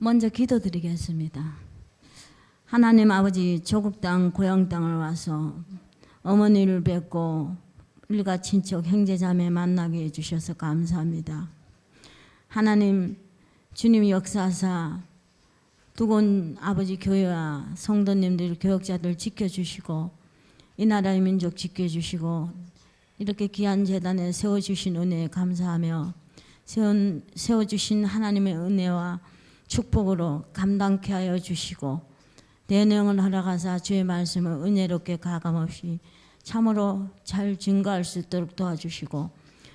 먼저 기도드리겠습니다. 하나님 아버지, 조국 땅 고향 땅을 와서 어머니를 뵙고 일가 친척 형제자매 만나게 해주셔서 감사합니다. 하나님, 주님 역사하사 두곤 아버지 교회와 성도님들 교역자들 지켜주시고 이 나라의 민족 지켜주시고 이렇게 귀한 재단에 세워주신 은혜에 감사하며 세워주신 하나님의 은혜와 축복으로 감당케 하여 주시고 대능을 허락하사 주의 말씀을 은혜롭게 가감없이 참으로 잘 증거할 수 있도록 도와주시고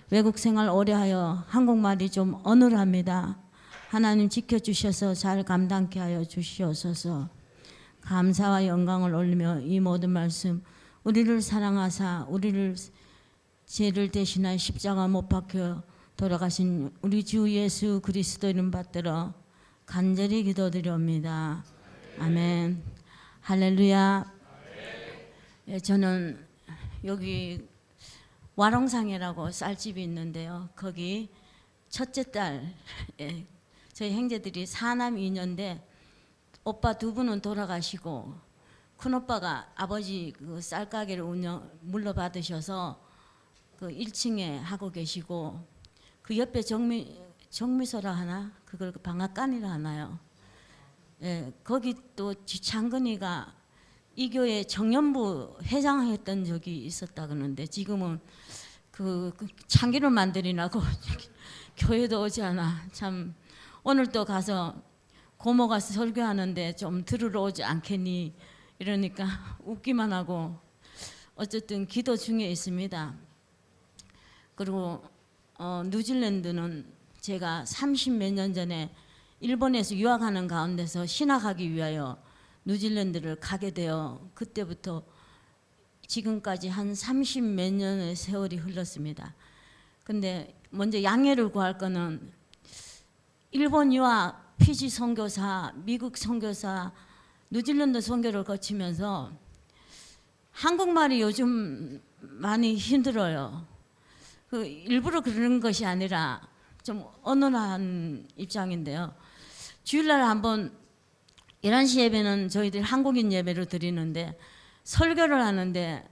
외국 생활 오래 하여 한국말이 좀 어눌합니다. 하나님 지켜주셔서 잘 감당케 하여 주시옵소서. 감사와 영광을 올리며 이 모든 말씀 우리를 사랑하사 우리를 죄를 대신하여 십자가 못 박혀 돌아가신 우리 주 예수 그리스도 이름 받들어 간절히 기도드립니다. 아멘. 할렐루야. 예, 저는 여기 와롱상이라고 쌀집이 있는데요. 거기 첫째 딸, 저희 형제들이 4남 2녀인데 오빠 2분은 돌아가시고 큰오빠가 아버지 그 쌀가게를 물려받으셔서 그 1층에 하고 계시고 그 옆에 정미소라 하나? 그걸 방앗간이라 하나요? 예, 거기 또 장근이가 이 교회 청년부 회장했던 적이 있었다 그러는데 지금은 그 참기름 만들이라고 교회도 오지 않아. 참 오늘 또 가서 고모가 설교하는데 좀 들으러 오지 않겠니? 이러니까 웃기만 하고 어쨌든 기도 중에 있습니다. 그리고 뉴질랜드는 제가 30몇 년 전에 일본에서 유학하는 가운데서 신학하기 위하여 뉴질랜드를 가게 되어 그때부터 지금까지 한 30몇 년의 세월이 흘렀습니다. 근데 먼저 양해를 구할 거는 일본 유학, 피지 선교사, 미국 선교사, 뉴질랜드 선교를 거치면서 한국말이 요즘 많이 힘들어요. 그 일부러 그러는 것이 아니라 좀 어눌한 입장인데요. 주일날 한번 11시 예배는 저희들 한국인 예배로 드리는데 설교를 하는데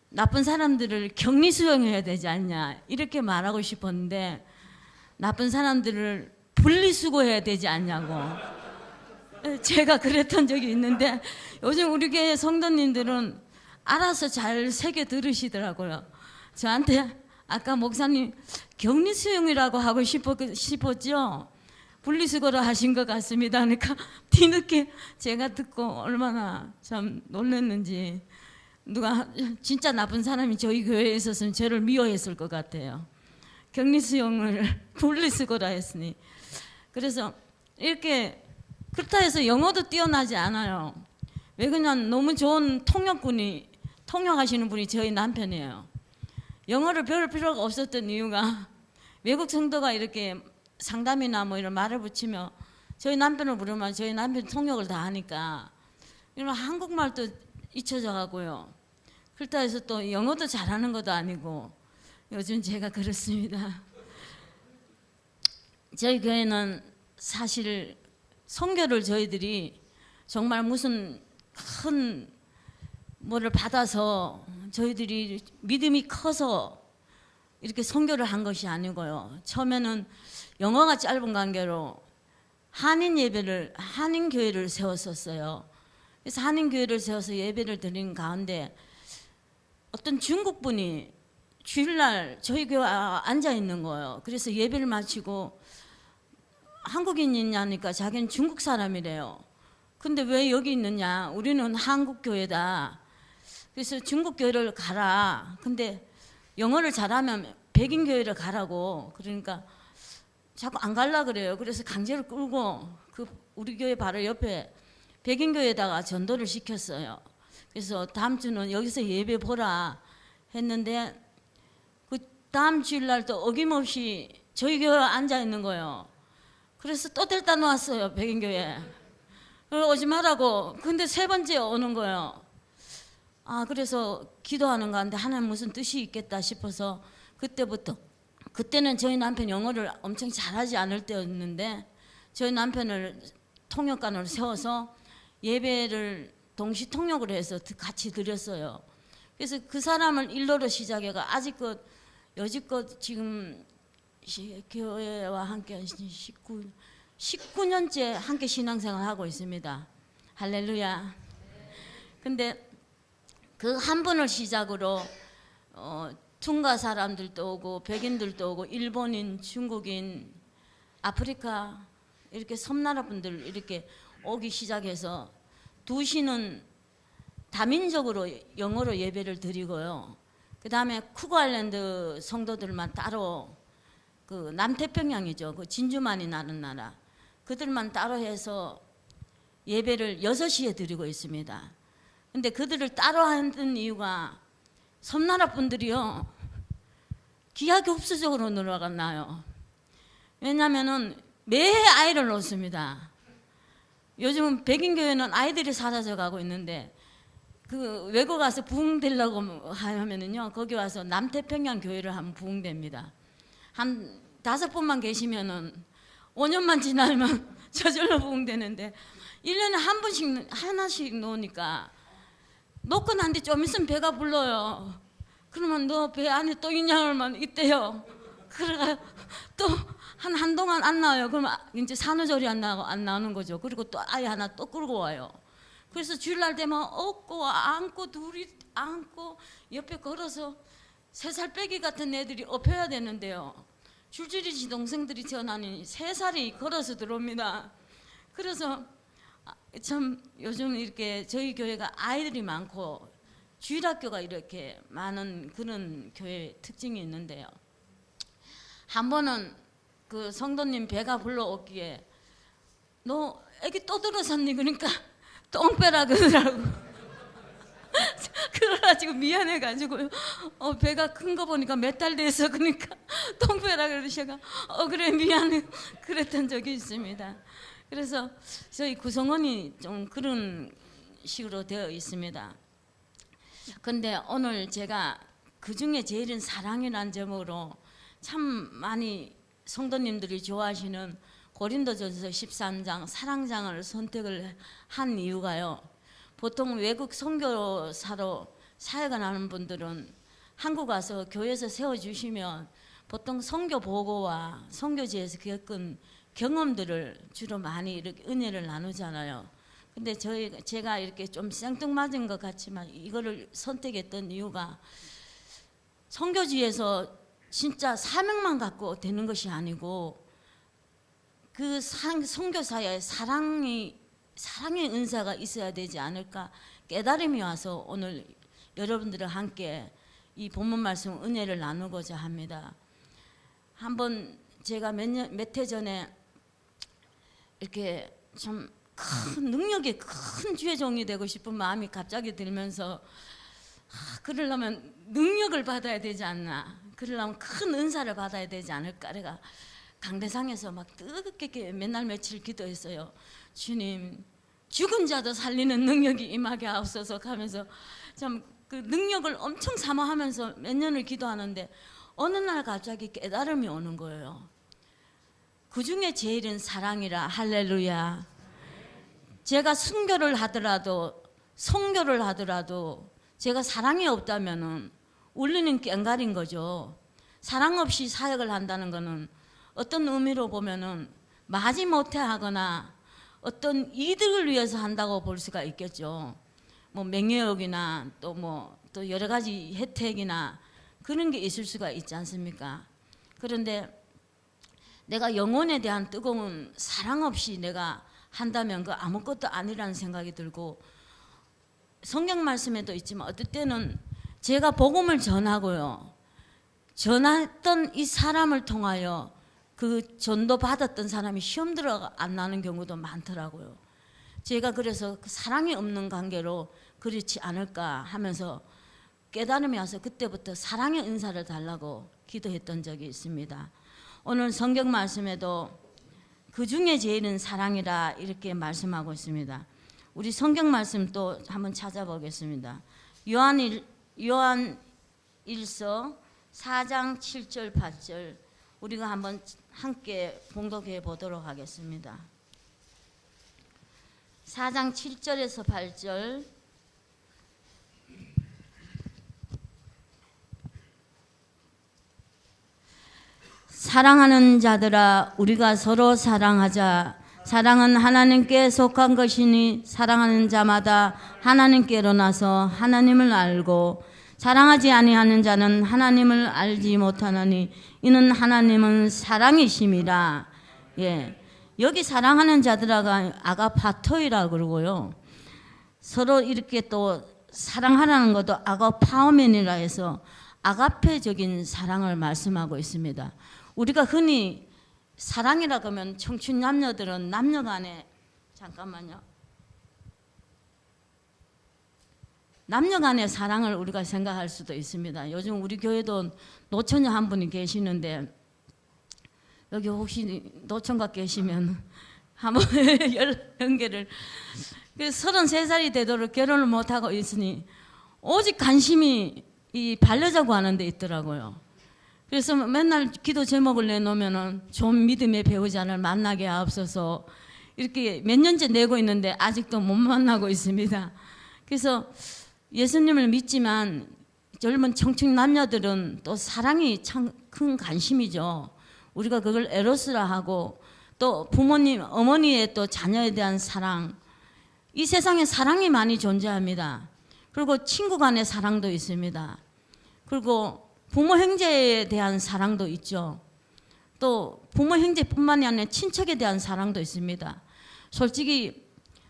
나쁜 사람들을 격리 수용해야 되지 않냐 이렇게 말하고 싶었는데 나쁜 사람들을 분리수거해야 되지 않냐고 제가 그랬던 적이 있는데 요즘 우리 교회 성도님들은 알아서 잘 새겨 들으시더라고요. 저한테 아까 목사님 격리 수용이라고 하고 싶었죠? 분리수거를 하신 것 같습니다. 그러니까 뒤늦게 제가 듣고 얼마나 참 놀랐는지 누가 진짜 나쁜 사람이 저희 교회에 있었으면 저를 미워했을 것 같아요. 격리 수용을 분리수거라 했으니. 그래서 이렇게 그렇다 해서 영어도 뛰어나지 않아요. 왜 그냥 너무 좋은 통역하시는 분이 저희 남편이에요. 영어를 배울 필요가 없었던 이유가 외국 성도가 이렇게 상담이나 뭐 이런 말을 붙이며 저희 남편을 부르면 저희 남편 통역을 다 하니까 이런 한국말도 잊혀져 가고요. 그렇다 해서 또 영어도 잘하는 것도 아니고 요즘 제가 그렇습니다. 저희 교회는 사실 선교를 저희들이 정말 무슨 큰 뭐를 받아서 저희들이 믿음이 커서 이렇게 선교를 한 것이 아니고요. 처음에는 영어가 짧은 관계로 한인교회를 세웠었어요. 그래서 한인교회를 세워서 예배를 드린 가운데 어떤 중국분이 주일날 저희 교회에 앉아 있는 거예요. 그래서 예배를 마치고 한국인이냐니까 자기는 중국 사람이래요. 근데 왜 여기 있느냐? 우리는 한국교회다. 그래서 중국교회를 가라. 근데 영어를 잘하면 백인교회를 가라고. 그러니까 자꾸 안 갈라 그래요. 그래서 강제로 끌고 그 우리 교회 바로 옆에 백인교회에다가 전도를 시켰어요. 그래서 다음 주는 여기서 예배 보라 했는데 그 다음 주일날 또 어김없이 저희 교회에 앉아 있는 거예요. 그래서 또 데려다 놓았어요. 백인교회. 오지 말라고. 근데 3번째 오는 거예요. 그래서 기도하는 가운데 하나님 무슨 뜻이 있겠다 싶어서 그때는 저희 남편 영어를 엄청 잘하지 않을 때였는데 저희 남편을 통역관으로 세워서 예배를 동시 통역을 해서 같이 드렸어요. 그래서 그 사람을 일로로 시작해가 아직껏 여지껏 지금 교회와 함께 19년째 함께 신앙생활 하고 있습니다. 할렐루야. 근데 그 한 분을 시작으로 퉁가 사람들도 오고 백인들도 오고 일본인, 중국인, 아프리카 이렇게 섬나라 분들 이렇게 오기 시작해서 2시는 다민족으로 영어로 예배를 드리고요. 그 다음에 쿠그 아일랜드 성도들만 따로 그 남태평양이죠. 그 진주만이 나는 나라. 그들만 따로 해서 예배를 6시에 드리고 있습니다. 근데 그들을 따로 하는 이유가 섬나라 분들이요. 기하급수적으로 늘어나요. 왜냐면은 매해 아이를 놓습니다. 요즘 백인 교회는 아이들이 사라져 가고 있는데 그 외국 가서 부흥되려고 하면은요 거기 와서 남태평양 교회를 하면 부흥됩니다. 한 5분만 계시면은 5년만 지나면 저절로 부흥되는데 1년에 한 번씩 하나씩 놓으니까 놓고 난 뒤 좀 있으면 배가 불러요. 그러면 너 배 안에 또 있냐면 있대요. 그래가 또 한동안 안 나와요. 그러면 이제 산후조리 안 나오는 거죠. 그리고 또 아이 하나 또 끌고 와요. 그래서 주일날 되면 업고 안고 둘이 안고 옆에 걸어서 3살 빼기 같은 애들이 업혀야 되는데요. 줄줄이 지 동생들이 전하니 3살이 걸어서 들어옵니다. 그래서 참 요즘 이렇게 저희 교회가 아이들이 많고 주일학교가 이렇게 많은 그런 교회 특징이 있는데요. 한 번은 그 성도님 배가 불러오기에 너 애기 또 들어섰니? 그러니까 똥 빼라 그러더라고. 그래가지고 미안해가지고 배가 큰 거 보니까 몇 달 돼서 그러니까 똥 빼라 그러시가 그래 미안해 그랬던 적이 있습니다. 그래서 저희 구성원이 좀 그런 식으로 되어 있습니다. 근데 오늘 제가 그 중에 제일은 사랑이라는 제목으로 참 많이 성도님들이 좋아하시는 고린도전서 13장 사랑장을 선택을 한 이유가요. 보통 외국 선교사로 사역을 하는 분들은 한국 와서 교회에서 세워주시면 보통 선교 보고와 선교지에서 겪은 경험들을 주로 많이 이렇게 은혜를 나누잖아요. 근데 제가 이렇게 좀 생뚱맞은 것 같지만 이거를 선택했던 이유가 선교지에서 진짜 사명만 갖고 되는 것이 아니고 그 선교사의 사랑의 은사가 있어야 되지 않을까 깨달음이 와서 오늘 여러분들과 함께 이 본문 말씀 은혜를 나누고자 합니다. 한번 제가 몇 해 전에 이렇게 참 큰 능력이 큰 주의 종이 되고 싶은 마음이 갑자기 들면서 그러려면 능력을 받아야 되지 않나, 그러려면 큰 은사를 받아야 되지 않을까. 내가 강대상에서 막 뜨겁게 맨날 며칠 기도했어요. 주님, 죽은 자도 살리는 능력이 임하게 하옵소서 하면서 참 그 능력을 엄청 사모하면서 몇 년을 기도하는데 어느 날 갑자기 깨달음이 오는 거예요. 그 중에 제일은 사랑이라. 할렐루야. 제가 순교를 하더라도 선교를 하더라도 제가 사랑이 없다면은 울리는 꽹가리인 거죠. 사랑 없이 사역을 한다는 거는 어떤 의미로 보면은 마지못해 하거나 어떤 이득을 위해서 한다고 볼 수가 있겠죠. 뭐 명예욕이나 또 여러 가지 혜택이나 그런 게 있을 수가 있지 않습니까? 그런데 내가 영혼에 대한 뜨거운 사랑 없이 내가 한다면 그 아무것도 아니라는 생각이 들고, 성경 말씀에도 있지만 어떨 때는 제가 복음을 전하고요, 전했던 이 사람을 통하여 그 전도 받았던 사람이 시험 들어 안 나는 경우도 많더라고요. 제가 그래서 그 사랑이 없는 관계로 그렇지 않을까 하면서 깨달음이 와서 그때부터 사랑의 은사를 달라고 기도했던 적이 있습니다. 오늘 성경 말씀에도 그 중에 제일은 사랑이라 이렇게 말씀하고 있습니다. 우리 성경 말씀 또 한번 찾아보겠습니다. 요한 1서 4장 7절 8절 우리가 한번 함께 봉독해 보도록 하겠습니다. 4장 7절에서 8절. 사랑하는 자들아, 우리가 서로 사랑하자. 사랑은 하나님께 속한 것이니 사랑하는 자마다 하나님께로 나서 하나님을 알고, 사랑하지 아니하는 자는 하나님을 알지 못하나니 이는 하나님은 사랑이심이라. 예, 여기 사랑하는 자들아가 아가파토이라 그러고요. 서로 이렇게 또 사랑하라는 것도 아가파오멘이라 해서 아가페적인 사랑을 말씀하고 있습니다. 우리가 흔히 사랑이라 그러면 청춘 남녀들은 남녀간에, 잠깐만요, 남녀간의 사랑을 우리가 생각할 수도 있습니다. 요즘 우리 교회도 노처녀 한 분이 계시는데, 여기 혹시 노총각 계시면 한번 연계를, 33살이 되도록 결혼을 못하고 있으니 오직 관심이 이 반려자고 하는 데 있더라고요. 그래서 맨날 기도 제목을 내놓으면은 좋은 믿음의 배우자를 만나게 하옵소서, 이렇게 몇 년째 내고 있는데 아직도 못 만나고 있습니다. 그래서 예수님을 믿지만 젊은 청춘 남녀들은 또 사랑이 참 큰 관심이죠. 우리가 그걸 에로스라 하고, 또 부모님, 어머니의 또 자녀에 대한 사랑, 이 세상에 사랑이 많이 존재합니다. 그리고 친구 간의 사랑도 있습니다. 그리고 부모 형제에 대한 사랑도 있죠. 또 부모 형제뿐만이 아니라 친척에 대한 사랑도 있습니다. 솔직히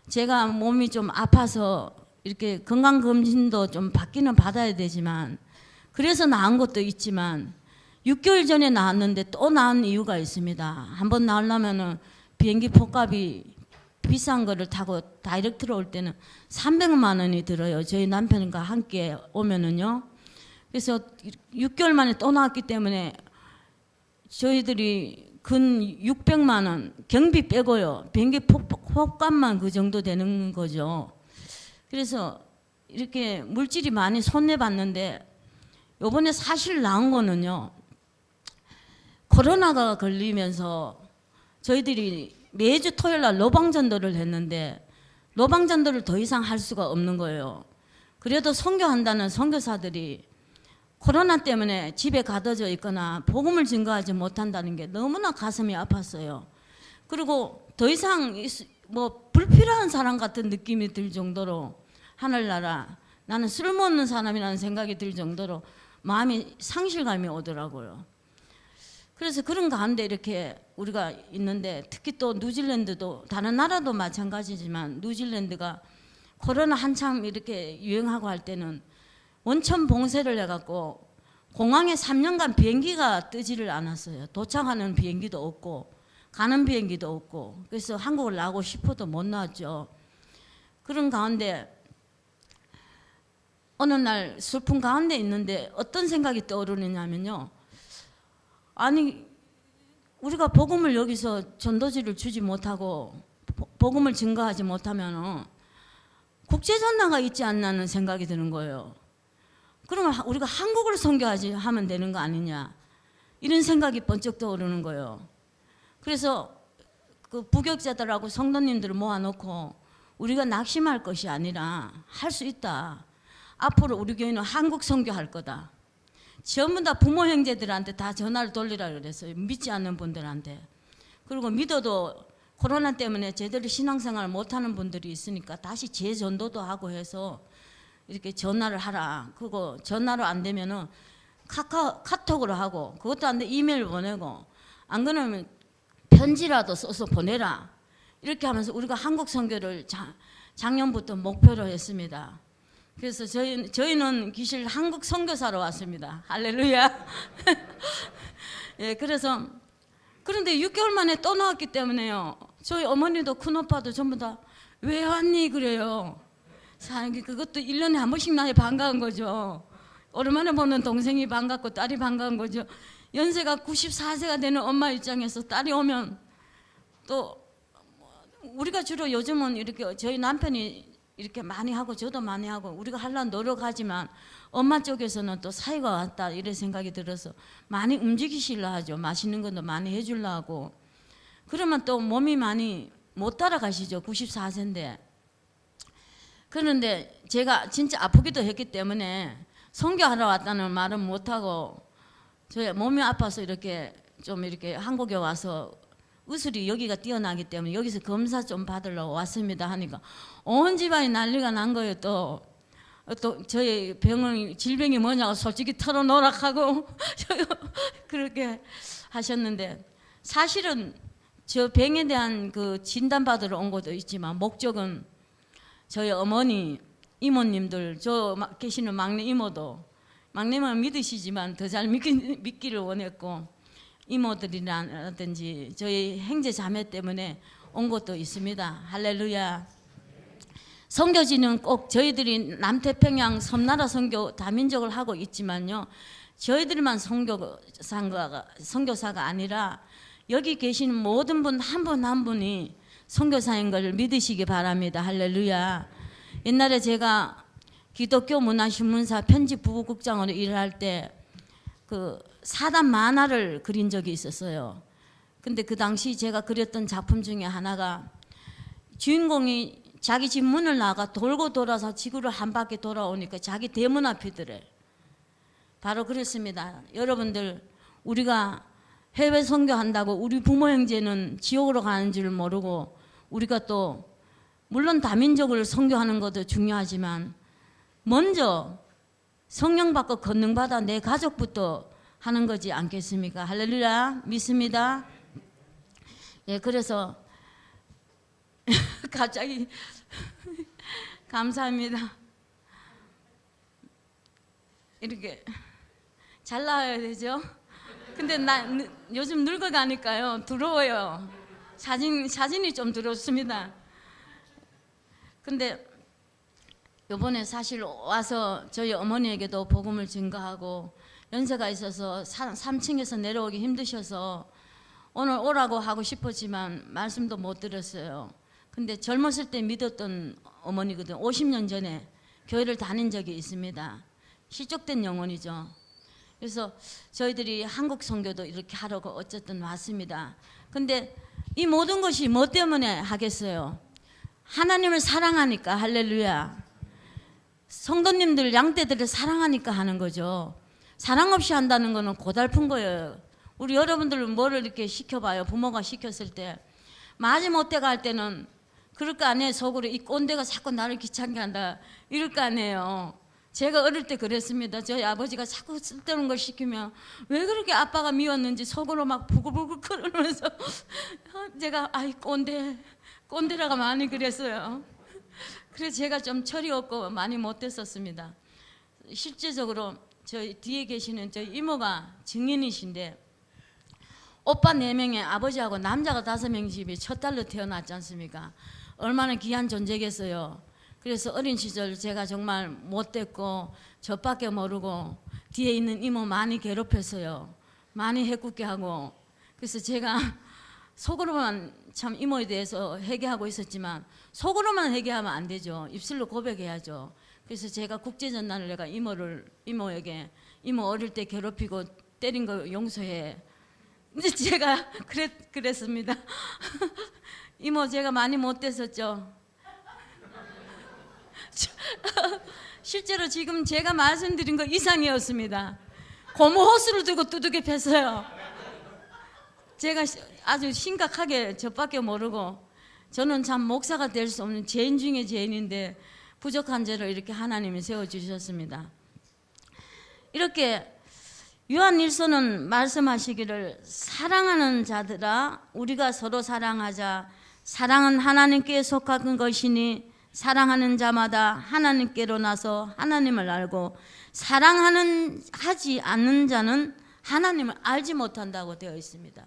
제가 몸이 좀 아파서 이렇게 건강검진도 좀 받기는 받아야 되지만, 그래서 나은 것도 있지만 6개월 전에 나왔는데 또 나은 이유가 있습니다. 한번 나으려면은 비행기 표값이 비싼 거를 타고 다이렉트로 올 때는 300만 원이 들어요. 저희 남편과 함께 오면은요. 그래서 6개월 만에 또 나왔기 때문에 저희들이 근 600만 원, 경비 빼고요, 비행기 표값만 그 정도 되는 거죠. 그래서 이렇게 물질이 많이 손해봤는데, 요번에 사실 나온 거는요, 코로나가 걸리면서 저희들이 매주 토요일 날 노방전도를 했는데 노방전도를 더 이상 할 수가 없는 거예요. 그래도 선교한다는 선교사들이 코로나 때문에 집에 가둬져 있거나 복음을 증거하지 못한다는 게 너무나 가슴이 아팠어요. 그리고 더 이상 뭐 불필요한 사람 같은 느낌이 들 정도로, 하늘나라, 나는 쓸모없는 사람이라는 생각이 들 정도로 마음이 상실감이 오더라고요. 그래서 그런 가운데 이렇게 우리가 있는데, 특히 또 뉴질랜드도, 다른 나라도 마찬가지지만 뉴질랜드가 코로나 한참 이렇게 유행하고 할 때는 원천 봉쇄를 해갖고 공항에 3년간 비행기가 뜨지를 않았어요. 도착하는 비행기도 없고 가는 비행기도 없고, 그래서 한국을 나오고 싶어도 못 나왔죠. 그런 가운데 어느 날 슬픈 가운데 있는데 어떤 생각이 떠오르느냐면요, 아니 우리가 복음을 여기서 전도지를 주지 못하고 복음을 증거하지 못하면 국제전화가 있지 않나는 생각이 드는 거예요. 그러면 우리가 한국을 선교하지 하면 되는 거 아니냐, 이런 생각이 번쩍 떠오르는 거예요. 그래서 그 부격자들하고 성도님들을 모아놓고 우리가 낙심할 것이 아니라 할 수 있다. 앞으로 우리 교회는 한국 선교할 거다. 전부 다 부모 형제들한테 다 전화를 돌리라 그랬어요. 믿지 않는 분들한테. 그리고 믿어도 코로나 때문에 제대로 신앙생활을 못하는 분들이 있으니까 다시 재전도도 하고 해서 이렇게 전화를 하라. 그거 전화로 안 되면은 카톡으로 하고, 그것도 안 돼 이메일 보내고, 안 그러면 편지라도 써서 보내라. 이렇게 하면서 우리가 한국 선교를 작년부터 목표로 했습니다. 그래서 저희는 기실 한국 선교사로 왔습니다. 할렐루야. 예, 그래서 그런데 6개월 만에 또 나왔기 때문에요, 저희 어머니도 큰오빠도 전부 다 왜 왔니 그래요. 그것도 1년에 한 번씩 나이 반가운 거죠. 오랜만에 보는 동생이 반갑고 딸이 반가운 거죠. 연세가 94세가 되는 엄마 입장에서 딸이 오면, 또 우리가 주로 요즘은 이렇게 저희 남편이 이렇게 많이 하고 저도 많이 하고 우리가 하려고 노력하지만 엄마 쪽에서는 또 사이가 왔다 이런 생각이 들어서 많이 움직이시려 하죠. 맛있는 것도 많이 해주려 하고. 그러면 또 몸이 많이 못 따라가시죠. 94세인데. 그런데 제가 진짜 아프기도 했기 때문에 선교하러 왔다는 말은 못하고 저희 몸이 아파서 이렇게 좀 이렇게 한국에 와서 의술이 여기가 뛰어나기 때문에 여기서 검사 좀 받으러 왔습니다 하니까 온 집안이 난리가 난 거예요. 또 저희 병은 질병이 뭐냐고 솔직히 털어놓으라고 그렇게 하셨는데 사실은 저 병에 대한 그 진단받으러 온 것도 있지만 목적은 저희 어머니 이모님들 저 계시는 막내 이모도 막내 이모는 믿으시지만 더 잘 믿기를 원했고 이모들이라든지 저희 형제 자매 때문에 온 것도 있습니다. 할렐루야. 선교지는 꼭 저희들이 남태평양 섬나라 선교 다민족을 하고 있지만요. 저희들만 선교사가 아니라 여기 계시는 모든 분 한 분 한 분이 선교사인 걸 믿으시기 바랍니다. 할렐루야. 옛날에 제가 기독교 문화신문사 편집 부국장으로 일을 할 때 그 사단 만화를 그린 적이 있었어요. 근데 그 당시 제가 그렸던 작품 중에 하나가 주인공이 자기 집 문을 나가 돌고 돌아서 지구를 한 바퀴 돌아오니까 자기 대문 앞이더래. 바로 그렇습니다. 여러분들 우리가 해외 선교한다고 우리 부모 형제는 지옥으로 가는 줄 모르고 우리가 또 물론 다민족을 선교하는 것도 중요하지만 먼저 성령 받고 권능 받아 내 가족부터 하는 거지 않겠습니까? 할렐루야. 믿습니다. 예, 그래서 갑자기 감사합니다. 이렇게 잘 나와야 되죠? 근데 나 요즘 늙어가니까요 더러워요. 사진이 좀 더럽습니다. 근데 요번에 사실 와서 저희 어머니에게도 복음을 증거하고 연세가 있어서 3층에서 내려오기 힘드셔서 오늘 오라고 하고 싶었지만 말씀도 못 들었어요. 근데 젊었을 때 믿었던 어머니거든. 50년 전에 교회를 다닌 적이 있습니다. 실족된 영혼이죠. 그래서 저희들이 한국 선교도 이렇게 하려고 어쨌든 왔습니다. 근데 이 모든 것이 뭐 때문에 하겠어요? 하나님을 사랑하니까. 할렐루야. 성도님들 양떼들을 사랑하니까 하는 거죠. 사랑 없이 한다는 거는 고달픈 거예요. 우리 여러분들 뭐를 이렇게 시켜봐요. 부모가 시켰을 때 마지못해 갈 때는 그럴 거 아니에요. 속으로 이 꼰대가 자꾸 나를 귀찮게 한다 이럴 거 아니에요. 제가 어릴 때 그랬습니다. 저희 아버지가 자꾸 쓸데없는 걸 시키면 왜 그렇게 아빠가 미웠는지 속으로 막 부글부글 끓으면서 제가 아이 꼰대라가 많이 그랬어요. 그래서 제가 좀 철이 없고 많이 못됐었습니다. 실제적으로 저희 뒤에 계시는 저희 이모가 증인이신데 오빠 4명에 아버지하고 남자가 5명 집에 첫 딸로 태어났지 않습니까? 얼마나 귀한 존재겠어요. 그래서 어린 시절 제가 정말 못됐고 저밖에 모르고 뒤에 있는 이모 많이 괴롭혔어요. 많이 해롭게 하고. 그래서 제가 속으로만 참 이모에 대해서 회개하고 있었지만 속으로만 회개하면 안 되죠. 입술로 고백해야죠. 그래서 제가 국제전단을 내가 이모에게 이모 어릴 때 괴롭히고 때린 거 용서해. 근데 제가 그랬습니다. 이모 제가 많이 못됐었죠. 실제로 지금 제가 말씀드린 거 이상이었습니다. 고무 호스를 들고 두둑이 팼어요. 제가 아주 심각하게 저밖에 모르고 저는 참 목사가 될 수 없는 죄인 중에 죄인인데 부족한 죄를 이렇게 하나님이 세워주셨습니다. 이렇게 요한일서는 말씀하시기를 사랑하는 자들아 우리가 서로 사랑하자. 사랑은 하나님께 속한 것이니 사랑하는 자마다 하나님께로 나서 하나님을 알고 사랑하지 않는 자는 하나님을 알지 못한다고 되어 있습니다.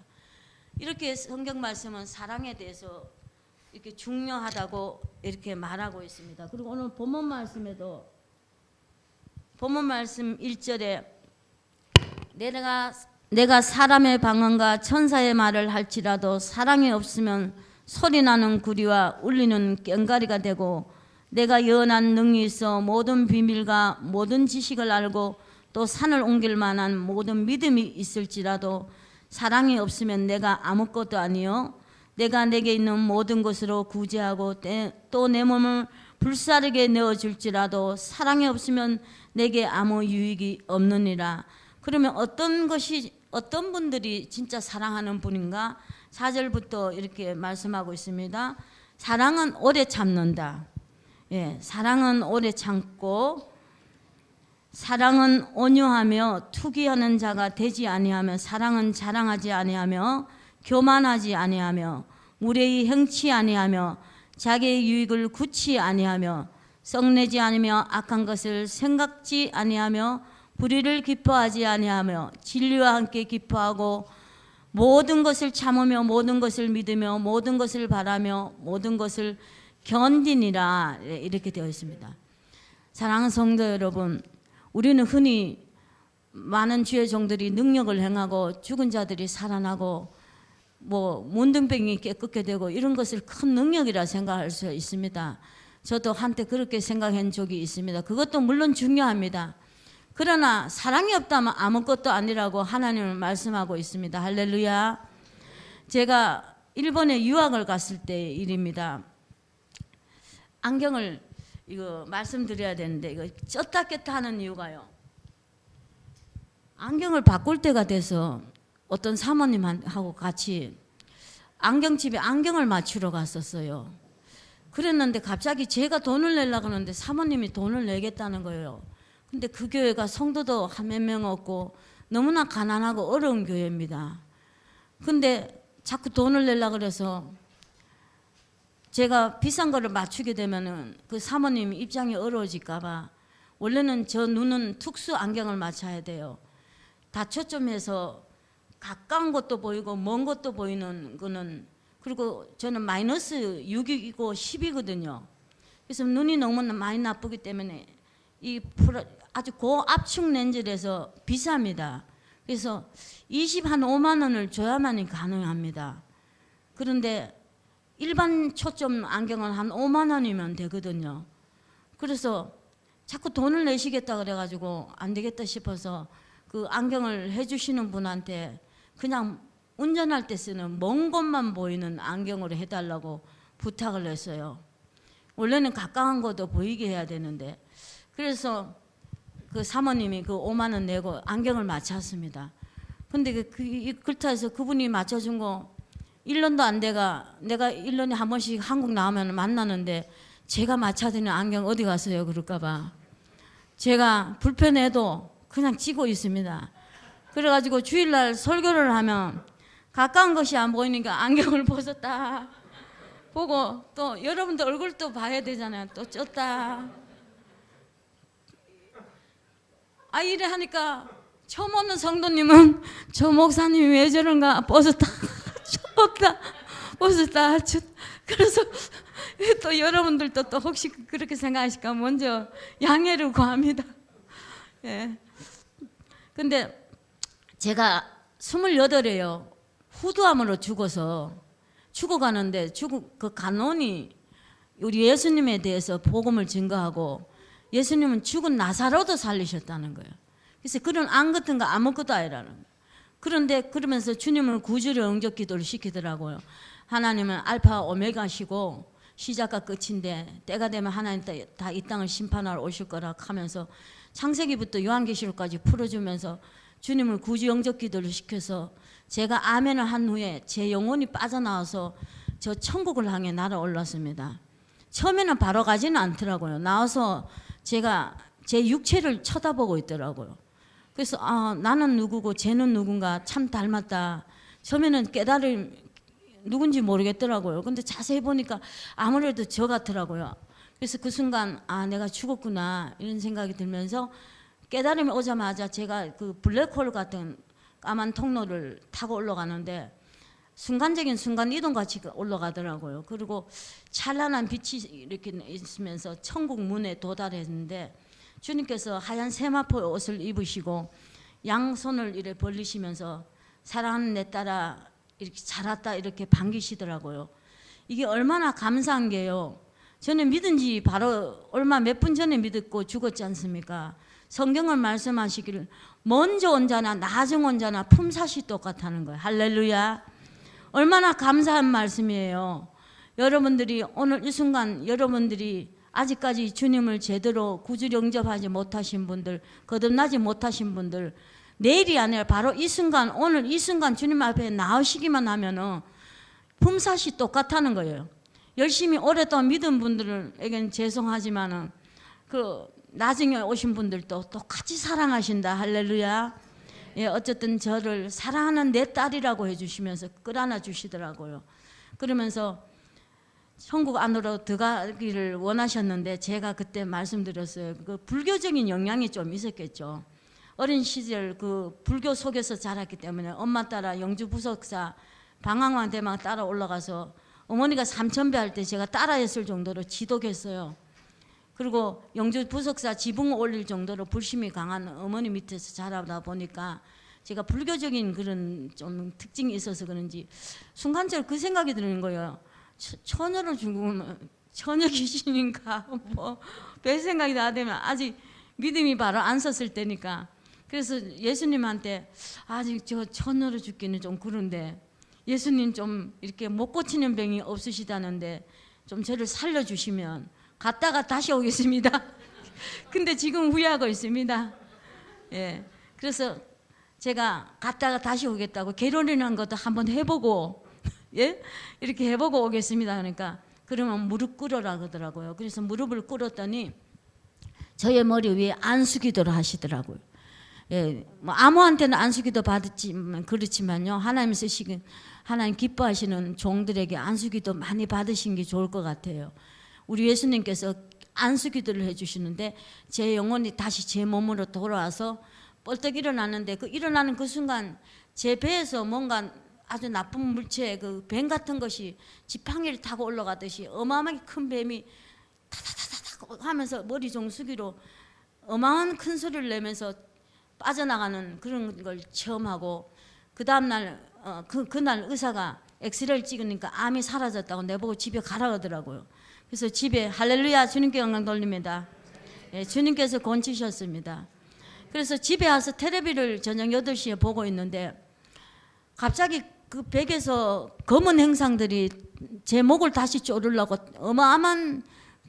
이렇게 성경 말씀은 사랑에 대해서 이렇게 중요하다고 이렇게 말하고 있습니다. 그리고 오늘 본문 말씀에도 본문 말씀 1절에 내가 사람의 방언과 천사의 말을 할지라도 사랑이 없으면 소리나는 구리와 울리는 꽹과리가 되고 내가 연한 능이 있어 모든 비밀과 모든 지식을 알고 또 산을 옮길 만한 모든 믿음이 있을지라도 사랑이 없으면 내가 아무것도 아니요 내가 내게 있는 모든 것으로 구제하고 또 내 몸을 불사르게 내어줄지라도 사랑이 없으면 내게 아무 유익이 없느니라. 그러면 어떤 분들이 진짜 사랑하는 분인가? 4절부터 이렇게 말씀하고 있습니다. 사랑은 오래 참는다. 예, 사랑은 오래 참고 사랑은 온유하며 투기하는 자가 되지 아니하며 사랑은 자랑하지 아니하며 교만하지 아니하며 무례히 행치 아니하며 자기의 유익을 굳지 아니하며 썩내지 아니며 악한 것을 생각지 아니하며 불의를 기뻐하지 아니하며 진리와 함께 기뻐하고 모든 것을 참으며 모든 것을 믿으며 모든 것을 바라며 모든 것을 견디니라. 이렇게 되어 있습니다. 사랑하는 성도 여러분, 우리는 흔히 많은 주의 종들이 능력을 행하고 죽은 자들이 살아나고 뭐 문둥병이 깨끗게 되고 이런 것을 큰 능력이라 생각할 수 있습니다. 저도 한때 그렇게 생각한 적이 있습니다. 그것도 물론 중요합니다. 그러나 사랑이 없다면 아무것도 아니라고 하나님은 말씀하고 있습니다. 할렐루야. 제가 일본에 유학을 갔을 때 일입니다. 안경을 이거 말씀드려야 되는데 이거 쪘다 꼈다 하는 이유가요. 안경을 바꿀 때가 돼서 어떤 사모님하고 같이 안경집에 안경을 맞추러 갔었어요. 그랬는데 갑자기 제가 돈을 내려고 하는데 사모님이 돈을 내겠다는 거예요. 근데 그 교회가 성도도 한 몇 명 없고 너무나 가난하고 어려운 교회입니다. 근데 자꾸 돈을 내려고 그래서 제가 비싼 거를 맞추게 되면은 그 사모님 입장이 어려워질까봐 원래는 저 눈은 특수 안경을 맞춰야 돼요. 다 초점해서 가까운 것도 보이고 먼 것도 보이는 거는 그리고 저는 마이너스 6이고 10이거든요. 그래서 눈이 너무 많이 나쁘기 때문에 이 아주 고압축 렌즈라서 비쌉니다. 그래서 5만 원을 줘야만이 가능합니다. 그런데 일반 초점 안경은 한 5만 원이면 되거든요. 그래서 자꾸 돈을 내시겠다 그래가지고 안 되겠다 싶어서 그 안경을 해주시는 분한테 그냥 운전할 때 쓰는 먼 곳만 보이는 안경으로 해달라고 부탁을 했어요. 원래는 가까운 것도 보이게 해야 되는데 그래서 그 사모님이 그 5만 원 내고 안경을 맞췄습니다. 근데 그렇다 해서 그분이 맞춰준 거 1년도 안 돼가 내가 1년에 한 번씩 한국 나오면 만나는데 제가 맞춰드리는 안경 어디 갔어요 그럴까봐 제가 불편해도 그냥 찌고 있습니다. 그래가지고 주일날 설교를 하면 가까운 것이 안 보이니까 안경을 벗었다 보고 또 여러분들 얼굴도 봐야 되잖아요. 또 쪘다. 이래 하니까 처음 오는 성도님은 저 목사님이 왜 저런가 벗었다 벗었다. 그래서 또 여러분들도 또 혹시 그렇게 생각하실까 먼저 양해를 구합니다. 예. 근데 제가 28이에요. 후두암으로 죽어가는데 그 간원이 우리 예수님에 대해서 복음을 증거하고 예수님은 죽은 나사로도 살리셨다는 거예요. 그래서 그런 안 같은 거 아무것도 아니라는 거예요. 그런데 그러면서 주님은 구주를 응접 기도를 시키더라고요. 하나님은 알파 오메가시고 시작과 끝인데 때가 되면 하나님 다 이 땅을 심판하러 오실 거라 하면서 창세기부터 요한계시록까지 풀어주면서 주님을 구주 영접 기도를 시켜서 제가 아멘을 한 후에 제 영혼이 빠져나와서 저 천국을 향해 날아올랐습니다. 처음에는 바로 가지는 않더라고요. 나와서 제가 제 육체를 쳐다보고 있더라고요. 그래서 나는 누구고 쟤는 누군가 참 닮았다. 처음에는 깨달음 누군지 모르겠더라고요. 근데 자세히 보니까 아무래도 저 같더라고요. 그래서 그 순간 내가 죽었구나 이런 생각이 들면서 깨달음이 오자마자 제가 그 블랙홀 같은 까만 통로를 타고 올라가는데 순간적인 순간 이동같이 올라가더라고요. 그리고 찬란한 빛이 이렇게 있으면서 천국 문에 도달했는데 주님께서 하얀 세마포 옷을 입으시고 양손을 이렇게 벌리시면서 사랑하는 내 딸아 이렇게 자랐다 이렇게 반기시더라고요. 이게 얼마나 감사한 게요. 저는 믿은 지 바로 얼마 몇 분 전에 믿었고 죽었지 않습니까? 성경을 말씀하시기를 먼저 온 자나 나중 온 자나 품삯이 똑같다는 거예요. 할렐루야. 얼마나 감사한 말씀이에요. 여러분들이 오늘 이 순간 여러분들이 아직까지 주님을 제대로 구주 영접하지 못하신 분들, 거듭나지 못하신 분들, 내일이 아니라 바로 이 순간, 오늘 이 순간 주님 앞에 나오시기만 하면은 품삯이 똑같다는 거예요. 열심히 오랫동안 믿은 분들에게는 죄송하지만은 나중에 오신 분들도 똑같이 사랑하신다. 할렐루야. 예, 어쨌든 저를 사랑하는 내 딸이라고 해주시면서 끌어안아 주시더라고요. 그러면서 천국 안으로 들어가기를 원하셨는데 제가 그때 말씀드렸어요. 그 불교적인 영향이 좀 있었겠죠. 어린 시절 그 불교 속에서 자랐기 때문에 엄마 따라 영주 부석사 방황왕 대망 따라 올라가서 어머니가 삼천배 할 때 제가 따라했을 정도로 지독했어요. 그리고 영주 부석사 지붕 올릴 정도로 불심이 강한 어머니 밑에서 자라다 보니까 제가 불교적인 그런 좀 특징이 있어서 그런지 순간적으로 그 생각이 드는 거예요. 처녀로 죽으면 처녀 귀신인가 별 생각이 다 되면 아직 믿음이 바로 안 섰을 때니까. 그래서 예수님한테 아직 저 처녀로 죽기는 좀 그런데 예수님 좀 이렇게 못 고치는 병이 없으시다는데 좀 저를 살려주시면 갔다가 다시 오겠습니다. 근데 지금 후회하고 있습니다. 예, 그래서 제가 갔다가 다시 오겠다고 결혼이라는 것도 한번 해보고 예? 이렇게 해보고 오겠습니다. 그러니까 그러면 무릎 꿇어라 그러더라고요. 그래서 무릎을 꿇었더니 저의 머리 위에 안수기도를 하시더라고요. 예, 뭐 아무한테는 안수기도 받았지만 그렇지만요. 하나님 쓰시긴 하나님 기뻐하시는 종들에게 안수기도 많이 받으신 게 좋을 것 같아요. 우리 예수님께서 안수기도를 해주시는데 제 영혼이 다시 제 몸으로 돌아와서 벌떡 일어나는데 그 일어나는 그 순간 제 배에서 뭔가 아주 나쁜 물체 그 뱀 같은 것이 지팡이를 타고 올라가듯이 어마어마하게 큰 뱀이 타타타타타 하면서 머리 정수기로 어마어마한 큰 소리를 내면서 빠져나가는 그런 걸 체험하고 그 다음날 그날 의사가 엑스레이를 찍으니까 암이 사라졌다고 내보고 집에 가라 하더라고요. 그래서 집에 할렐루야 주님께 영광 돌립니다. 예, 주님께서 건치셨습니다. 그래서 집에 와서 텔레비를 저녁 8시에 보고 있는데 갑자기 그 벽에서 검은 행상들이 제 목을 다시 쪼르려고 어마어마한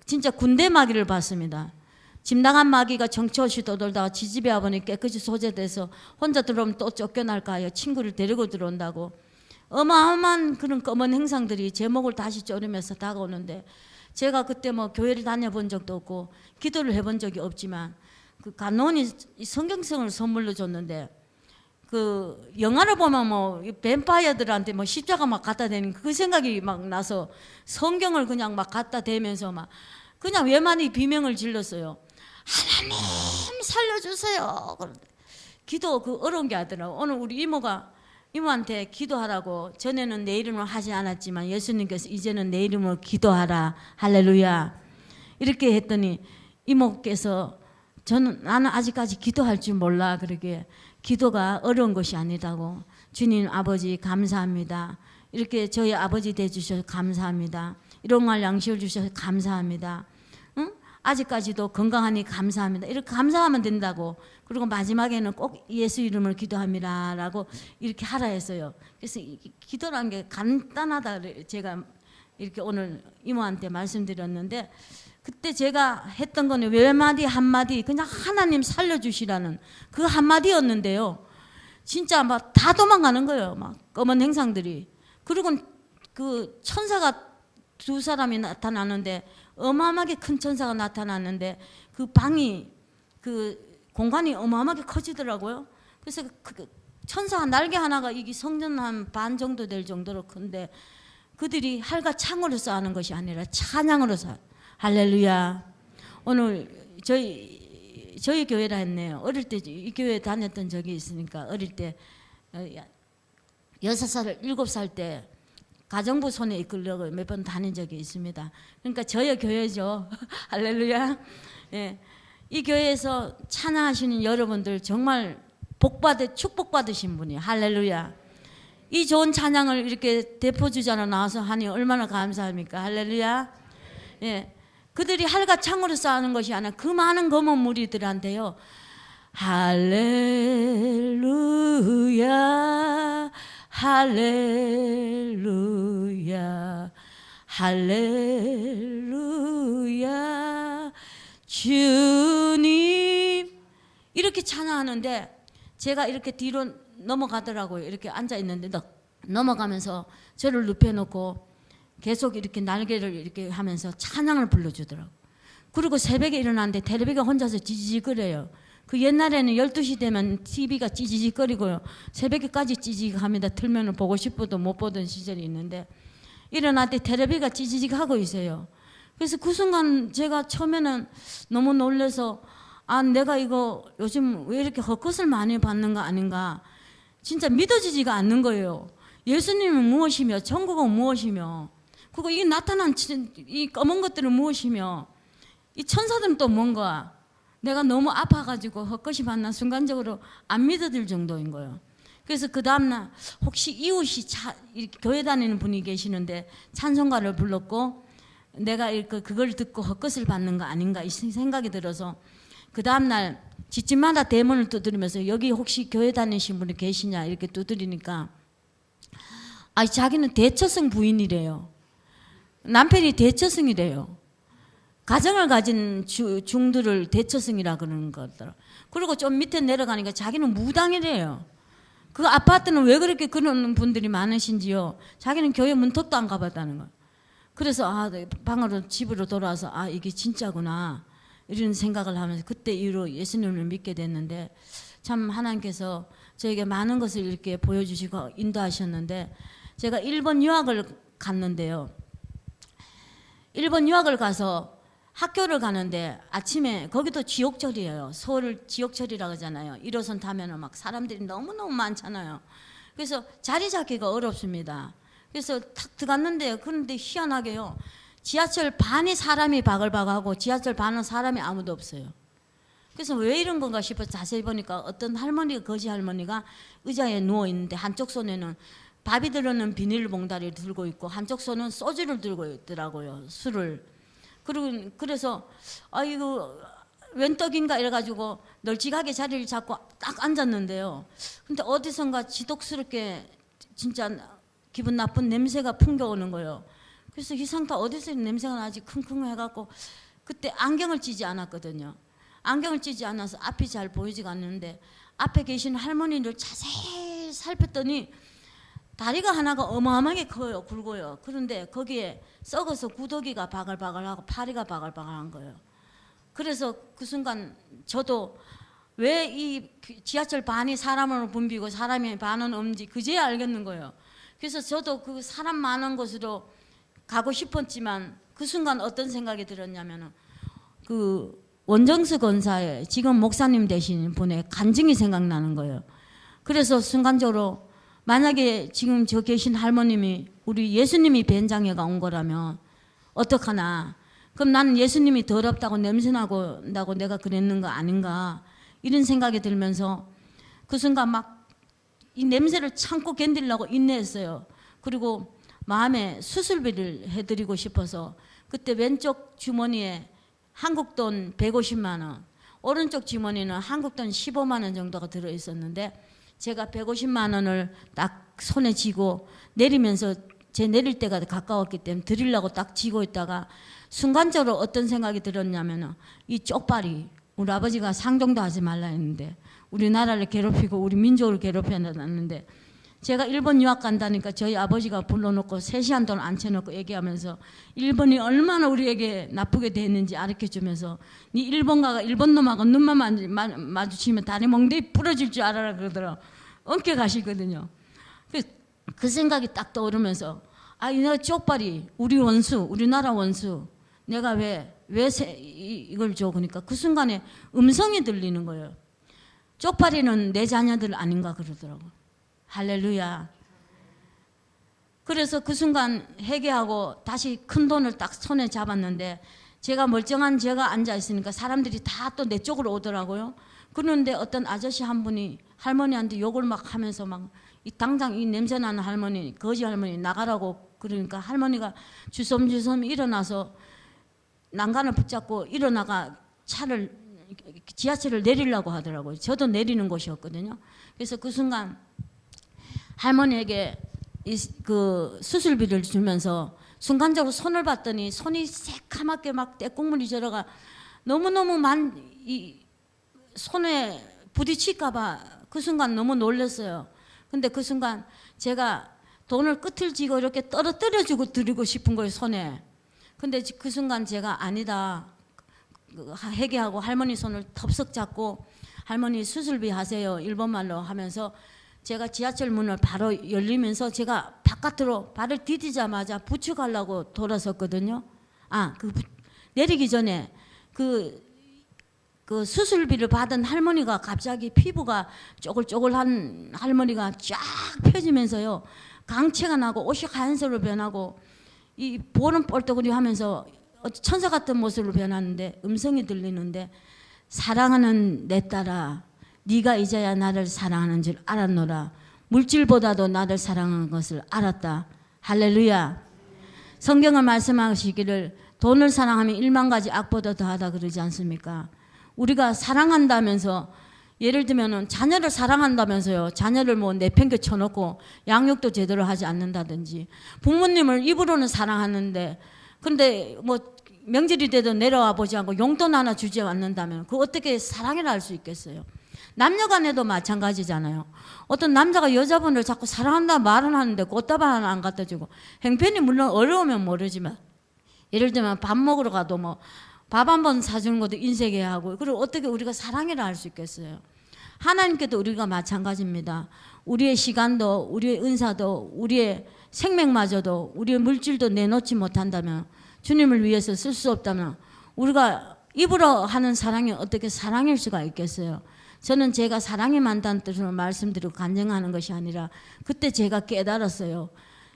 진짜 군대 마귀를 봤습니다. 집 나간 마귀가 정처없이 떠돌다가 지집에 와보니 깨끗이 소재돼서 혼자 들어오면 또 쫓겨날까 하여 친구를 데리고 들어온다고 어마어마한 그런 검은 행상들이 제 목을 다시 쪼르면서 다가오는데 제가 그때 뭐 교회를 다녀본 적도 없고 기도를 해본 적이 없지만 그 간호원이 성경성을 선물로 줬는데 그 영화를 보면 뭐 뱀파이어들한테 뭐 십자가 막 갖다 대는 그 생각이 막 나서 성경을 그냥 막 갖다 대면서 막 그냥 외만히 비명을 질렀어요. 하나님 살려주세요. 기도 그 어려운 게 하더라고. 오늘 우리 이모한테 기도하라고 전에는 내 이름으로 하지 않았지만 예수님께서 이제는 내 이름으로 기도하라. 할렐루야. 이렇게 했더니 이모께서 나는 아직까지 기도할 줄 몰라. 그러게 기도가 어려운 것이 아니다고. 주님 아버지 감사합니다. 이렇게 저희 아버지 되주셔서 감사합니다. 일용할 양식을 주셔서 감사합니다. 응? 아직까지도 건강하니 감사합니다. 이렇게 감사하면 된다고. 그리고 마지막에는 꼭 예수 이름을 기도합니다 라고 이렇게 하라 했어요. 그래서 기도라는 게 간단하다 제가 이렇게 오늘 이모한테 말씀드렸는데 그때 제가 했던 거는 외마디 한마디 그냥 하나님 살려주시라는 그 한마디였는데요. 진짜 막 다 도망가는 거예요. 막 검은 행상들이. 그리고 그 천사가 2사람이 나타나는데 어마어마하게 큰 천사가 나타났는데 그 방이 그 공간이 어마어마하게 커지더라고요. 그래서 그 천사 날개 하나가 이게 성전 한 반 정도 될 정도로 큰데 그들이 활과 창으로 싸우는 것이 아니라 찬양으로 싸워. 할렐루야. 오늘 저희 교회라 했네요. 어릴 때 이 교회 다녔던 적이 있으니까 어릴 때 6살, 7살 때 가정부 손에 이끌려고 몇 번 다닌 적이 있습니다. 그러니까 저희 교회죠. 할렐루야. 예. 이 교회에서 찬양하시는 여러분들 정말 축복받으신 분이에요. 할렐루야. 이 좋은 찬양을 이렇게 대포주자로 나와서 하니 얼마나 감사합니까? 할렐루야. 예. 그들이 활과 창으로 싸우는 것이 아니라 그 많은 검은 무리들한테요. 할렐루야 할렐루야 할렐루야 주님 이렇게 찬양하는데 제가 이렇게 뒤로 넘어가더라고요. 이렇게 앉아 있는데 넘어가면서 저를 눕혀놓고 계속 이렇게 날개를 이렇게 하면서 찬양을 불러주더라고요. 그리고 새벽에 일어났는데 텔레비가 혼자서 지지직거려요. 그 옛날에는 12시 되면 TV가 찌지직거리고요. 새벽에까지 찌지직합니다. 틀면 보고 싶어도 못 보던 시절이 있는데 일어날 때 텔레비가 찌지직하고 있어요. 그래서 그 순간 제가 처음에는 너무 놀라서 아 내가 이거 요즘 왜 이렇게 헛것을 많이 받는 거 아닌가 진짜 믿어지지가 않는 거예요. 예수님은 무엇이며 천국은 무엇이며 그리고 이 나타난 이 검은 것들은 무엇이며 이 천사들은 또 뭔가 내가 너무 아파가지고 헛것이 받나 순간적으로 안 믿어질 정도인 거예요. 그래서 그 다음날 혹시 이웃이 교회 다니는 분이 계시는데 찬송가를 불렀고 내가 그걸 듣고 헛것을 받는 거 아닌가 이 생각이 들어서 그 다음날 집집마다 대문을 두드리면서 여기 혹시 교회 다니신 분이 계시냐 이렇게 두드리니까 아 자기는 대처성 부인이래요. 남편이 대처성이래요. 가정을 가진 중들을 대처성이라 그러는 거더라. 그리고 좀 밑에 내려가니까 자기는 무당이래요. 그 아파트는 왜 그렇게 그런 분들이 많으신지요. 자기는 교회 문턱도 안 가봤다는 거예요. 그래서 방으로 집으로 돌아와서 이게 진짜구나 이런 생각을 하면서 그때 이후로 예수님을 믿게 됐는데 참 하나님께서 저에게 많은 것을 이렇게 보여주시고 인도하셨는데 제가 일본 유학을 갔는데요. 일본 유학을 가서 학교를 가는데 아침에 거기도 지옥철이에요. 서울 지옥철이라고 하잖아요. 1호선 타면은 막 사람들이 너무너무 많잖아요. 그래서 자리 잡기가 어렵습니다. 그래서 탁 들어갔는데 그런데 희한하게요. 지하철 반이 사람이 바글바글하고 지하철 반은 사람이 아무도 없어요. 그래서 왜 이런 건가 싶어서 자세히 보니까 어떤 할머니가 거지 할머니가 의자에 누워 있는데 한쪽 손에는 밥이 들어있는 비닐봉다리를 들고 있고 한쪽 손은 소주를 들고 있더라고요. 술을. 그래서 이거 웬 떡인가 이래가지고 널찍하게 자리를 잡고 딱 앉았는데요. 근데 어디선가 지독스럽게 진짜 기분 나쁜 냄새가 풍겨오는 거예요. 그래서 이상하다 어디서 냄새가 나지 킁킁 해갖고 그때 안경을 끼지 않았거든요. 안경을 끼지 않아서 앞이 잘 보이지가 않는데 앞에 계신 할머니를 자세히 살폈더니 다리가 하나가 어마어마하게 커요. 굵어요. 그런데 거기에 썩어서 구더기가 바글바글하고 파리가 바글바글한 거예요. 그래서 그 순간 저도 왜 이 지하철 반이 사람으로 붐비고 사람이 반은 없는지 그제야 알겠는 거예요. 그래서 저도 그 사람 많은 곳으로 가고 싶었지만 그 순간 어떤 생각이 들었냐면은 그 원정수 권사의 지금 목사님 되신 분의 간증이 생각나는 거예요. 그래서 순간적으로 만약에 지금 저 계신 할머님이 우리 예수님이 벤장애가 온 거라면 어떡하나. 그럼 나는 예수님이 더럽다고 냄새나고 내가 그랬는 거 아닌가 이런 생각이 들면서 그 순간 막 이 냄새를 참고 견디려고 인내했어요. 그리고 마음에 수술비를 해드리고 싶어서 그때 왼쪽 주머니에 한국 돈 150만 원 오른쪽 주머니는 한국 돈 15만 원 정도가 들어있었는데 제가 150만 원을 딱 손에 쥐고 내리면서 제 내릴 때가 가까웠기 때문에 드리려고 딱 쥐고 있다가 순간적으로 어떤 생각이 들었냐면 이 쪽발이 우리 아버지가 상종도 하지 말라 했는데 우리나라를 괴롭히고 우리 민족을 괴롭혀놨는데 제가 일본 유학 간다니까 저희 아버지가 불러놓고 3시간 동안 앉혀놓고 얘기하면서 일본이 얼마나 우리에게 나쁘게 됐는지 가르쳐주면서 니 일본 가가 일본 놈하고 눈만 마주치면 다리 멍대이 부러질 줄 알아라 그러더라고. 엉켜 가시거든요. 그 생각이 딱 떠오르면서 내가 쪽발이 우리 원수 우리나라 원수 내가 왜 이걸 줘 그러니까 그 순간에 음성이 들리는 거예요. 쪽발이는 내 자녀들 아닌가 그러더라고. 할렐루야. 그래서 그 순간 회개하고 다시 큰 돈을 딱 손에 잡았는데 제가 멀쩡한 제가 앉아 있으니까 사람들이 다 또 내 쪽으로 오더라고요. 그런데 어떤 아저씨 한 분이 할머니한테 욕을 막 하면서 막 당장 이 냄새나는 할머니 거지 할머니 나가라고 그러니까 할머니가 주섬주섬 일어나서 난간을 붙잡고 일어나가 지하철을 내리려고 하더라고요. 저도 내리는 곳이었거든요. 그래서 그 순간 할머니에게 그 수술비를 주면서 순간적으로 손을 봤더니 손이 새카맣게 막 떼국물이 절어가 너무너무 이 손에 부딪힐까봐 그 순간 너무 놀랐어요. 근데 그 순간 제가 돈을 끝을 쥐고 이렇게 떨어뜨려주고 드리고 싶은 거예요, 손에. 근데 그 순간 제가 아니다 회개하고 할머니 손을 덥석 잡고 할머니 수술비 하세요 일본말로 하면서 제가 지하철 문을 바로 열리면서 제가 바깥으로 발을 디디자마자 부축하려고 돌아섰거든요. 내리기 전에 그 수술비를 받은 할머니가 갑자기 피부가 쪼글쪼글한 할머니가 쫙 펴지면서요. 강체가 나고 옷이 하얀색으로 변하고 이 볼은 뻘떡거리 하면서 천사 같은 모습으로 변하는데 음성이 들리는데 사랑하는 내 딸아 네가 이제야 나를 사랑하는 줄 알았노라. 물질보다도 나를 사랑하는 것을 알았다. 할렐루야. 성경은 말씀하시기를 돈을 사랑하면 1만 가지 악보다 더하다 그러지 않습니까? 우리가 사랑한다면서 예를 들면 자녀를 사랑한다면서요. 자녀를 뭐 내팽겨 쳐놓고 양육도 제대로 하지 않는다든지 부모님을 입으로는 사랑하는데 근데 뭐 명절이 돼도 내려와 보지 않고 용돈 하나 주지 않는다면 그 어떻게 사랑이라 할 수 있겠어요? 남녀간에도 마찬가지잖아요. 어떤 남자가 여자분을 자꾸 사랑한다 말은 하는데 꽃다발 하나 안 갖다 주고 형편이 물론 어려우면 모르지만 예를 들면 밥 먹으러 가도 뭐 밥 한 번 사주는 것도 인색해야 하고 그리고 어떻게 우리가 사랑이라 할 수 있겠어요? 하나님께도 우리가 마찬가지입니다. 우리의 시간도 우리의 은사도 우리의 생명마저도 우리의 물질도 내놓지 못한다면 주님을 위해서 쓸 수 없다면 우리가 입으로 하는 사랑이 어떻게 사랑일 수가 있겠어요? 저는 제가 사랑이 많다는 뜻으로 말씀드리고 간증하는 것이 아니라 그때 제가 깨달았어요.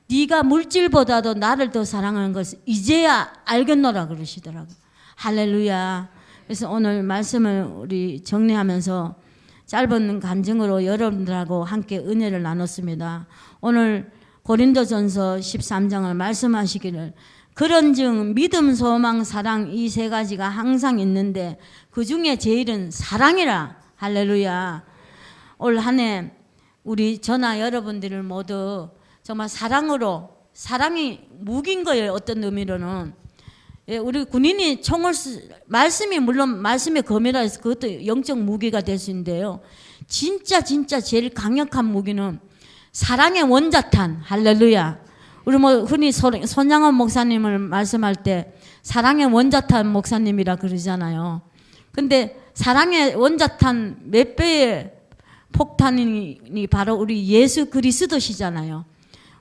네가 물질보다도 나를 더 사랑하는 것을 이제야 알겠노라 그러시더라고요. 할렐루야. 그래서 오늘 말씀을 우리 정리하면서 짧은 간증으로 여러분들하고 함께 은혜를 나눴습니다. 오늘 고린도전서 13장을 말씀하시기를 그런즉 믿음, 소망, 사랑 이 세 가지가 항상 있는데 그 중에 제일은 사랑이라. 할렐루야. 올 한 해 우리 저나 여러분들을 모두 정말 사랑으로 사랑이 무기인 거예요. 어떤 의미로는 우리 군인이 총을 말씀이 물론 말씀의 검이라 해서 그것도 영적 무기가 될 수 있는데요. 진짜 제일 강력한 무기는 사랑의 원자탄. 할렐루야. 우리 뭐 흔히 손양원 목사님을 말씀할 때 사랑의 원자탄 목사님이라 그러잖아요. 근데 사랑의 원자탄 몇 배의 폭탄이 바로 우리 예수 그리스도시잖아요.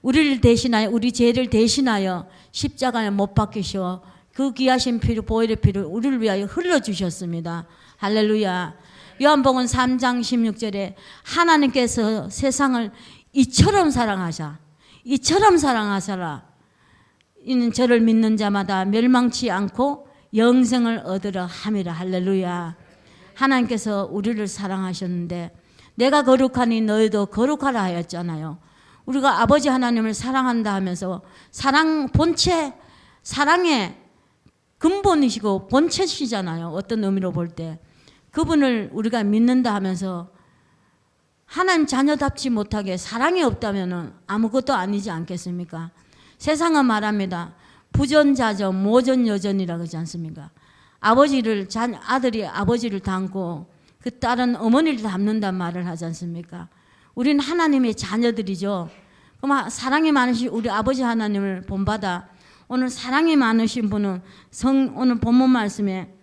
우리를 대신하여 우리 죄를 대신하여 십자가에 못 박히셔 그 귀하신 피를 보혈의 피를 우리를 위하여 흘러주셨습니다. 할렐루야. 요한복음 3장 16절에 하나님께서 세상을 이처럼 사랑하셔라. 이는 저를 믿는 자마다 멸망치 않고 영생을 얻으려 함이라. 할렐루야. 하나님께서 우리를 사랑하셨는데 내가 거룩하니 너희도 거룩하라 하였잖아요. 우리가 아버지 하나님을 사랑한다 하면서 사랑의 근본이시고 본체시잖아요. 어떤 의미로 볼 때 그분을 우리가 믿는다 하면서 하나님 자녀답지 못하게 사랑이 없다면 아무것도 아니지 않겠습니까? 세상은 말합니다. 부전자전 모전여전이라고 그러지 않습니까? 아들이 아버지를 닮고 그 딸은 어머니를 닮는다는 말을 하지 않습니까? 우리는 하나님의 자녀들이죠. 그럼 사랑이 많으신 우리 아버지 하나님을 본받아 오늘 사랑이 많으신 분은 오늘 본문 말씀에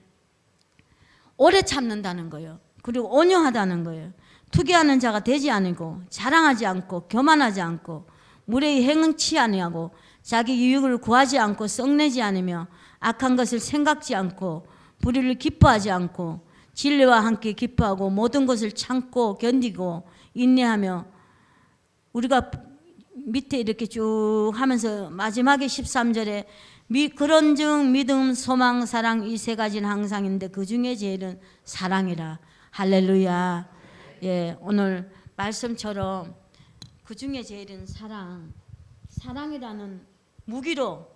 오래 참는다는 거예요. 그리고 온유하다는 거예요. 투기하는 자가 되지 않고 자랑하지 않고 교만하지 않고 무례히 행치 아니하고 자기 유익을 구하지 않고 썩내지 않으며 악한 것을 생각지 않고 불의를 기뻐하지 않고 진리와 함께 기뻐하고 모든 것을 참고 견디고 인내하며 우리가 밑에 이렇게 쭉 하면서 마지막에 13절에 그런즉 믿음, 소망, 사랑 이 세 가지는 항상 있는데 그 중에 제일은 사랑이라. 할렐루야. 예, 오늘 말씀처럼 그 중에 제일은 사랑이라는 무기로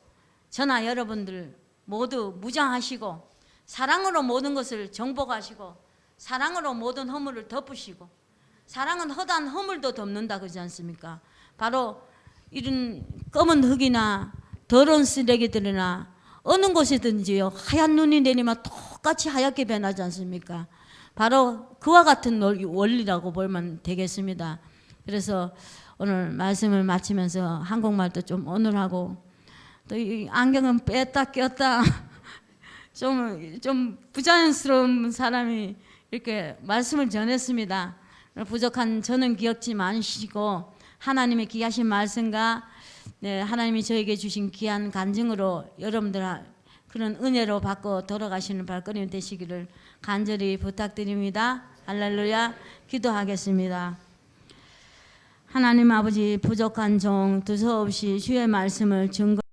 저나 여러분들 모두 무장하시고 사랑으로 모든 것을 정복하시고 사랑으로 모든 허물을 덮으시고 사랑은 허다한 허물도 덮는다 그러지 않습니까? 바로 이런 검은 흙이나 더러운 쓰레기들이나 어느 곳이든지요 하얀 눈이 내리면 똑같이 하얗게 변하지 않습니까? 바로 그와 같은 원리라고 보면 되겠습니다. 그래서 오늘 말씀을 마치면서 한국말도 좀 어눌하고 또 이 안경은 뺐다 꼈다 좀 부자연스러운 사람이 이렇게 말씀을 전했습니다. 부족한 저는 기억지 마시고 하나님의 귀하신 말씀과 하나님이 저에게 주신 귀한 간증으로 여러분들 그런 은혜로 받고 돌아가시는 발걸음 되시기를 간절히 부탁드립니다. 할렐루야. 기도하겠습니다. 하나님 아버지 부족한 종 두서없이 주의 말씀을 증거